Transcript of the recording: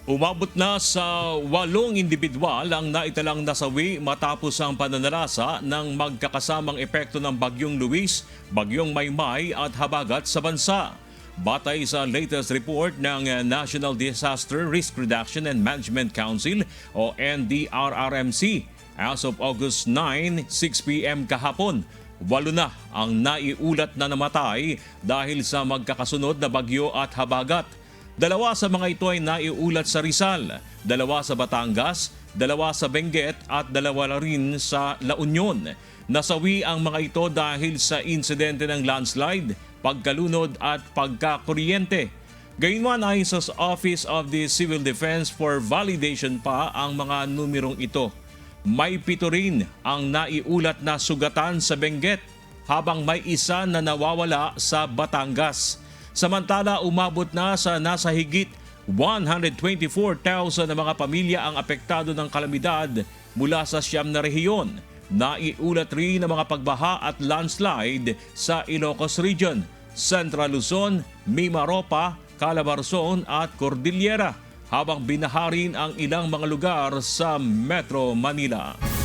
Umabot na sa 8 individual ang naitalang nasawi matapos ang pananalasa ng magkakasamang epekto ng Bagyong Luis, Bagyong Maymay at Habagat sa bansa. Batay sa latest report ng National Disaster Risk Reduction and Management Council o NDRRMC, as of August 9, 6 p.m. kahapon, 8 na ang naiulat na namatay dahil sa magkakasunod na bagyo at habagat. 2 sa mga ito ay naiulat sa Rizal, 2 sa Batangas, 2 sa Benguet at 2 rin sa La Union. Nasawi ang mga ito dahil sa insidente ng landslide, pagkalunod at pagkakuryente. Gayunman ay sa Office of the Civil Defense for validation pa ang mga numerong ito. May 7 rin ang naiulat na sugatan sa Benguet habang may isa na nawawala sa Batangas. Samantala, umabot na sa nasa higit 124,000 na mga pamilya ang apektado ng kalamidad mula sa 9 na rehiyon. Naiulat rin ang mga pagbaha at landslide sa Ilocos Region, Central Luzon, Mimaropa, Calabarzon at Cordillera, habang binaha rin ang ilang mga lugar sa Metro Manila.